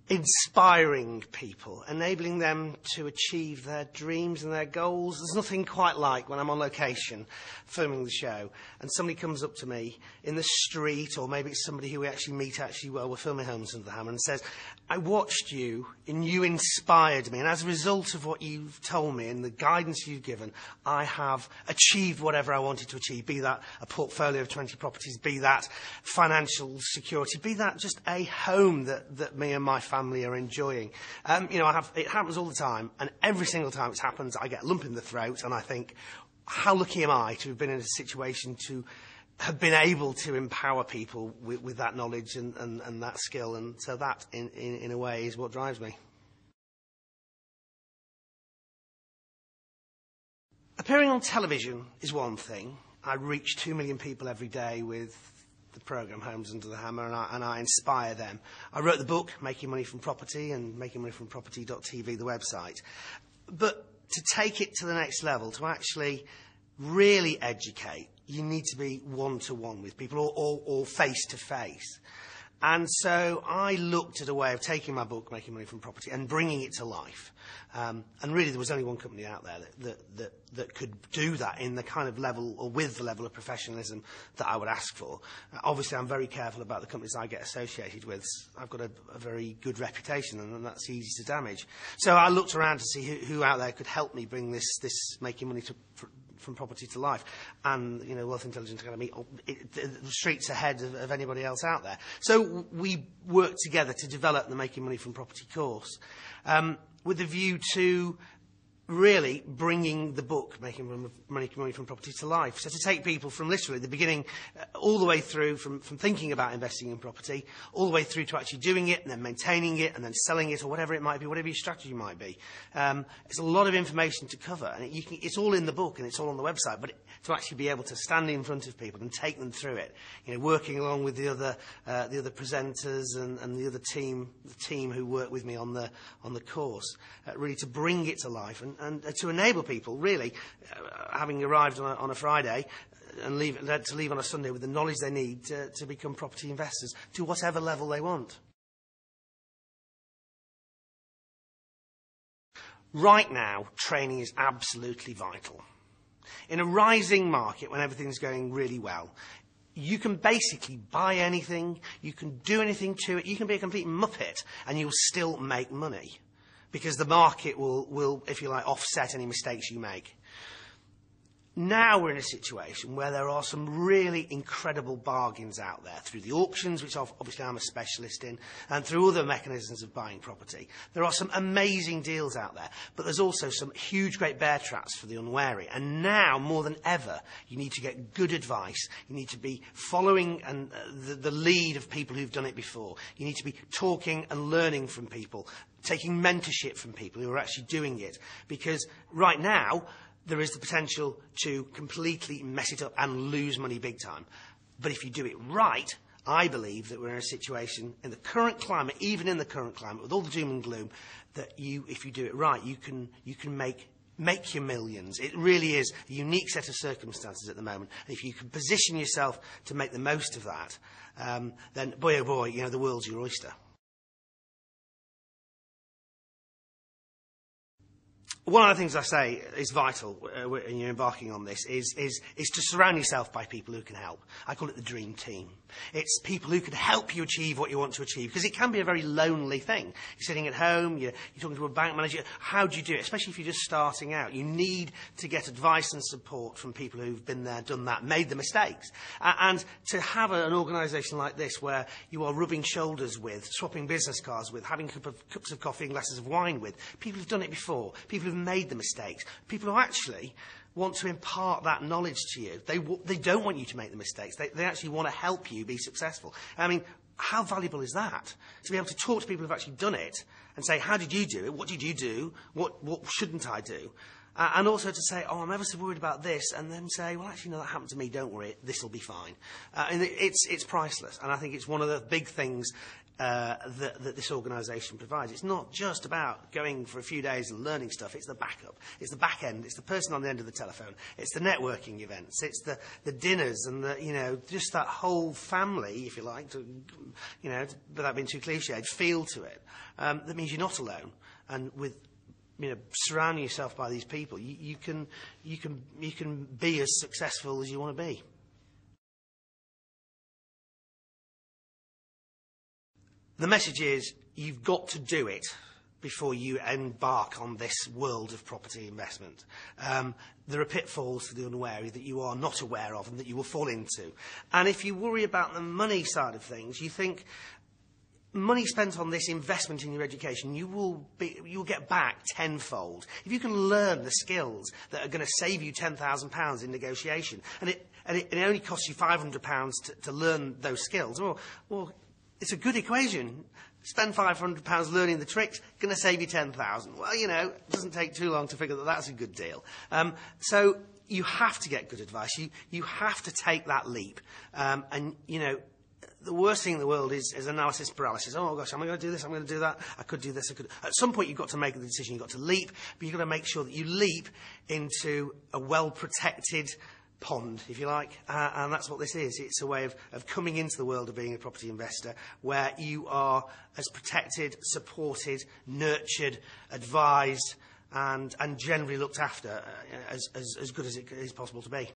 inspiring people, enabling them to achieve their dreams and their goals. There's nothing quite like when I'm on location filming the show and somebody comes up to me in the street, or maybe it's somebody who we actually meet while we're filming Homes Under the Hammer, and says, I watched you and you inspired me, and as a result of what you've told me and the guidance you've given, I have achieved whatever I wanted to achieve, be that a portfolio of 20 properties, be that financial security, be that just a home that me and my family are enjoying. It happens all the time, and every single time it happens, I get a lump in the throat, and I think, how lucky am I to have been in a situation to have been able to empower people with that knowledge and that skill, and so that, in a way, is what drives me. Appearing on television is one thing. I reach 2 million people every day with the programme Homes Under the Hammer, and I inspire them. I wrote the book, Making Money from Property, and makingmoneyfromproperty.tv, the website. But to take it to the next level, to actually really educate, you need to be one-to-one with people, or face-to-face. And so I looked at a way of taking my book, Making Money from Property, and bringing it to life. And really there was only one company out there that could do that in the kind of level, or with the level of professionalism that I would ask for. Obviously I'm very careful about the companies I get associated with. I've got a very good reputation, and that's easy to damage. So I looked around to see who out there could help me bring this Making Money from Property to life, and Wealth Intelligence Academy, the streets ahead of anybody else out there. So we worked together to develop the Making Money from Property course, with a view to really bringing the book, Making Money from Property, to life. So to take people from literally the beginning all the way through, from thinking about investing in property, all the way through to actually doing it, and then maintaining it, and then selling it, or whatever it might be, whatever your strategy might be. It's a lot of information to cover, and it's all in the book and it's all on the website, but to actually be able to stand in front of people and take them through it, working along with the other presenters and the other team who work with me on the course, really to bring it to life and to enable people, really, having arrived on a Friday and to leave on a Sunday with the knowledge they need to become property investors to whatever level they want. Right now, training is absolutely vital. In a rising market, when everything's going really well, you can basically buy anything, you can do anything to it, you can be a complete muppet, and you'll still make money, because the market will, if you like, offset any mistakes you make. Now we're in a situation where there are some really incredible bargains out there through the auctions, which obviously I'm a specialist in, and through other mechanisms of buying property. There are some amazing deals out there, but there's also some huge, great bear traps for the unwary. And now, more than ever, you need to get good advice. You need to be following the lead of people who've done it before. You need to be talking and learning from people, taking mentorship from people who are actually doing it. Because right now, there is the potential to completely mess it up and lose money big time. But if you do it right, I believe that we're in a situation in the current climate, even in the current climate, with all the doom and gloom, that if you do it right, you can make your millions. It really is a unique set of circumstances at the moment. And if you can position yourself to make the most of that, then boy, oh boy, the world's your oyster. One of the things I say is vital when you're embarking on this is to surround yourself by people who can help. I call it the dream team. It's people who can help you achieve what you want to achieve, because it can be a very lonely thing. You're sitting at home, you're talking to a bank manager. How do you do it? Especially if you're just starting out. You need to get advice and support from people who've been there, done that, made the mistakes. And to have an organisation like this where you are rubbing shoulders with, swapping business cards with, having cups of coffee and glasses of wine with, people who've done it before, people who've made the mistakes, people who actually want to impart that knowledge to you. They don't want you to make the mistakes. They actually want to help you be successful. I mean, how valuable is that? To be able to talk to people who've actually done it and say, how did you do it? What did you do? What shouldn't I do? And also to say, I'm ever so worried about this, and then say, well, actually, no, that happened to me, don't worry, this will be fine. And it's priceless, and I think it's one of the big things that this organisation provides. It's not just about going for a few days and learning stuff. It's the backup. It's the back end. It's the person on the end of the telephone. It's the networking events. It's the dinners and just that whole family, if you like, without being too cliched, feel to it. That means you're not alone. And with surrounding yourself by these people, you can be as successful as you want to be. The message is, you've got to do it before you embark on this world of property investment. There are pitfalls for the unwary that you are not aware of and that you will fall into. And if you worry about the money side of things, you think money spent on this investment in your education, you will get back tenfold. If you can learn the skills that are going to save you £10,000 in negotiation, and it only costs you £500 to learn those skills, well, it's a good equation. Spend £500 learning the tricks, going to save you £10,000. Well, it doesn't take too long to figure that that's a good deal. So you have to get good advice. You have to take that leap. The worst thing in the world is analysis paralysis. Oh, gosh, am I going to do this? I'm going to do that. I could do this. I could. At some point, you've got to make the decision. You've got to leap, but you've got to make sure that you leap into a well-protected pond, if you like, and that's what this is. It's a way of coming into the world of being a property investor where you are as protected, supported, nurtured, advised, and generally looked after as good as it is possible to be.